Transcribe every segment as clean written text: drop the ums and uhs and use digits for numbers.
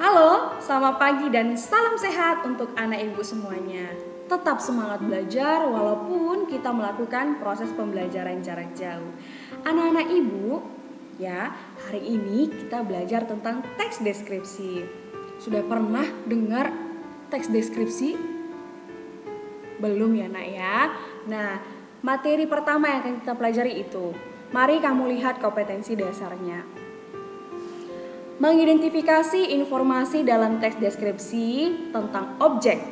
Halo, selamat pagi dan salam sehat untuk anak ibu semuanya. Tetap semangat belajar walaupun kita melakukan proses pembelajaran jarak jauh. Anak-anak ibu, ya, hari ini kita belajar tentang teks deskripsi. Sudah pernah dengar teks deskripsi? Belum ya nak ya? Nah, materi pertama yang akan kita pelajari itu. Mari kamu lihat kompetensi dasarnya. Mengidentifikasi informasi dalam teks deskripsi tentang objek,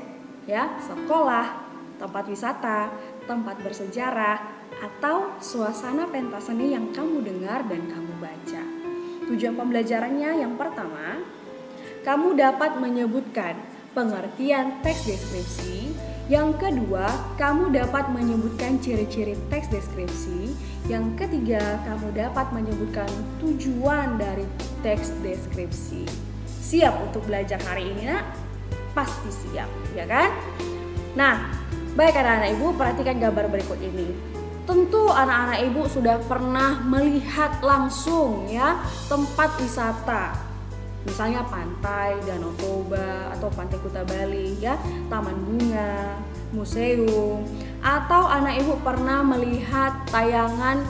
ya, sekolah, tempat wisata, tempat bersejarah, atau suasana pentas seni yang kamu dengar dan kamu baca. Tujuan pembelajarannya yang pertama, kamu dapat menyebutkan pengertian teks deskripsi. Yang kedua, kamu dapat menyebutkan ciri-ciri teks deskripsi. Yang ketiga, kamu dapat menyebutkan tujuan dari teks deskripsi. Siap untuk belajar hari ini, nak? Pasti siap, ya kan? Nah, baik anak-anak ibu, perhatikan gambar berikut ini. Tentu anak-anak ibu sudah pernah melihat langsung ya tempat wisata. Misalnya pantai Danau Toba atau Pantai Kuta Bali ya, taman bunga, museum, atau anak ibu pernah melihat tayangan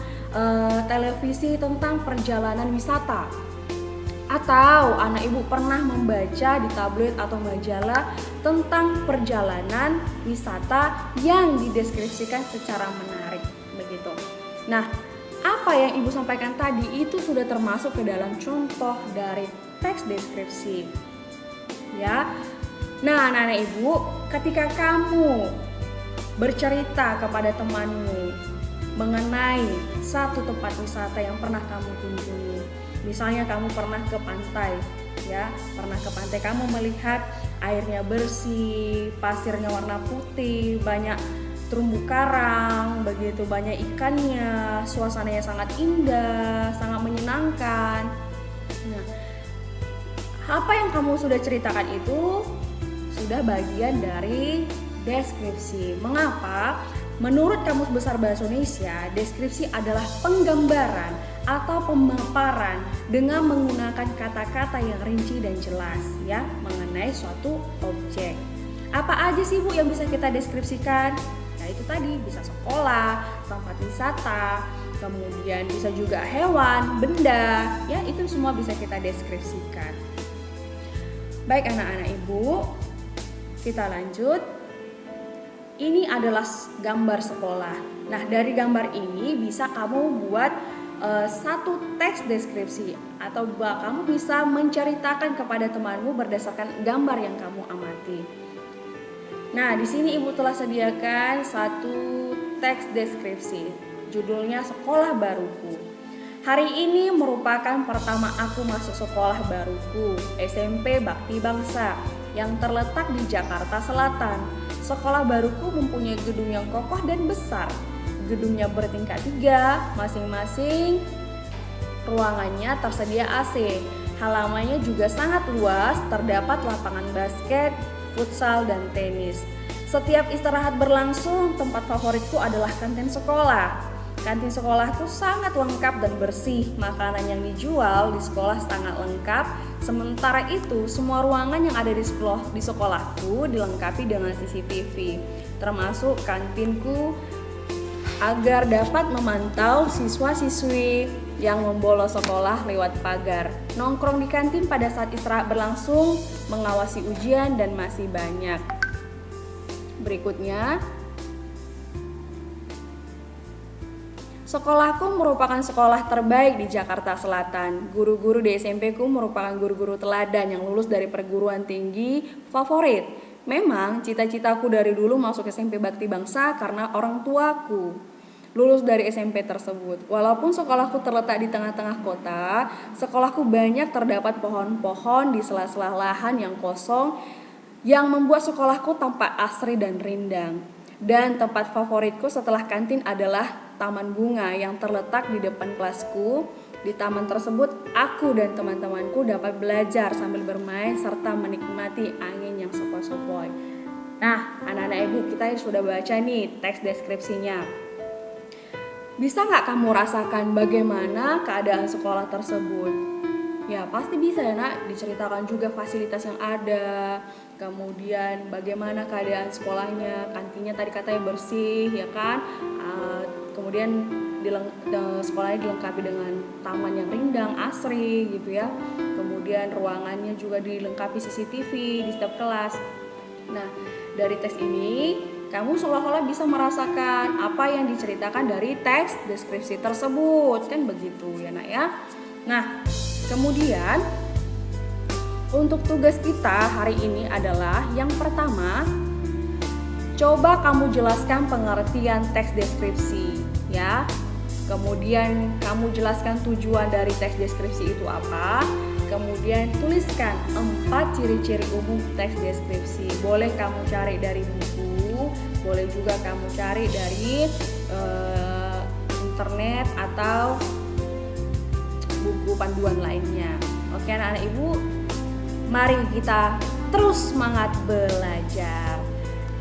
televisi tentang perjalanan wisata, atau anak ibu pernah membaca di tabloid atau majalah tentang perjalanan wisata yang dideskripsikan secara menarik begitu. Nah, apa yang ibu sampaikan tadi itu sudah termasuk ke dalam contoh dari teks deskripsi, ya. Nah, anak-anak ibu, ketika kamu bercerita kepada temanmu mengenai satu tempat wisata yang pernah kamu kunjungi, misalnya kamu pernah ke pantai, ya, pernah ke pantai, kamu melihat airnya bersih, pasirnya warna putih, banyak terumbu karang, begitu banyak ikannya, suasananya sangat indah, sangat menyenangkan. Nah, apa yang kamu sudah ceritakan itu sudah bagian dari deskripsi. Mengapa? Menurut Kamus Besar Bahasa Indonesia, deskripsi adalah penggambaran atau pemaparan dengan menggunakan kata-kata yang rinci dan jelas ya mengenai suatu objek. Apa aja sih Bu yang bisa kita deskripsikan? Nah, itu tadi bisa sekolah, tempat wisata, kemudian bisa juga hewan, benda, ya itu semua bisa kita deskripsikan. Baik anak-anak ibu, kita lanjut. Ini adalah gambar sekolah. Nah, dari gambar ini bisa kamu buat satu teks deskripsi atau kamu bisa menceritakan kepada temanmu berdasarkan gambar yang kamu amati. Nah, di sini ibu telah sediakan satu teks deskripsi. Judulnya Sekolah Baruku. Hari ini merupakan pertama aku masuk sekolah baruku, SMP Bakti Bangsa, yang terletak di Jakarta Selatan. Sekolah baruku mempunyai gedung yang kokoh dan besar. Gedungnya bertingkat 3, masing-masing ruangannya tersedia AC. Halamannya juga sangat luas, terdapat lapangan basket, futsal, dan tenis. Setiap istirahat berlangsung, tempat favoritku adalah kantin sekolah. Kantin sekolah itu sangat lengkap dan bersih. Makanan yang dijual di sekolah sangat lengkap. Sementara itu, semua ruangan yang ada di sekolahku dilengkapi dengan CCTV, termasuk kantinku, agar dapat memantau siswa-siswi yang membolos sekolah lewat pagar. Nongkrong di kantin pada saat istirahat berlangsung, mengawasi ujian, dan masih banyak. Berikutnya, sekolahku merupakan sekolah terbaik di Jakarta Selatan. Guru-guru di SMP ku merupakan guru-guru teladan yang lulus dari perguruan tinggi favorit. Memang cita-citaku dari dulu masuk SMP Bakti Bangsa karena orang tuaku lulus dari SMP tersebut. Walaupun sekolahku terletak di tengah-tengah kota, sekolahku banyak terdapat pohon-pohon di sela-sela lahan yang kosong yang membuat sekolahku tampak asri dan rindang. Dan tempat favoritku setelah kantin adalah taman bunga yang terletak di depan kelasku. Di taman tersebut, aku dan teman-temanku dapat belajar sambil bermain serta menikmati angin yang sepoi-sepoi. Nah, anak-anak ibu, kita sudah baca nih teks deskripsinya. Bisa nggak kamu rasakan bagaimana keadaan sekolah tersebut? Ya pasti bisa ya nak, diceritakan juga fasilitas yang ada, kemudian bagaimana keadaan sekolahnya, kantinnya tadi katanya bersih ya kan. Kemudian sekolahnya dilengkapi dengan taman yang rindang, asri gitu ya. Kemudian ruangannya juga dilengkapi CCTV di setiap kelas. Nah, dari teks ini kamu seolah-olah bisa merasakan apa yang diceritakan dari teks deskripsi tersebut, kan begitu ya nak ya. Nah, kemudian untuk tugas kita hari ini adalah yang pertama, coba kamu jelaskan pengertian teks deskripsi ya. Kemudian kamu jelaskan tujuan dari teks deskripsi itu apa. Kemudian tuliskan 4 ciri-ciri umum teks deskripsi. Boleh kamu cari dari buku, boleh juga kamu cari dari internet atau buku panduan lainnya. Oke anak-anak ibu, mari kita terus semangat belajar.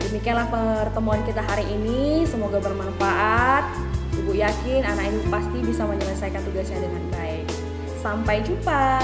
Demikianlah pertemuan kita hari ini, semoga bermanfaat. Ibu yakin anak ibu pasti bisa menyelesaikan tugasnya dengan baik. Sampai jumpa.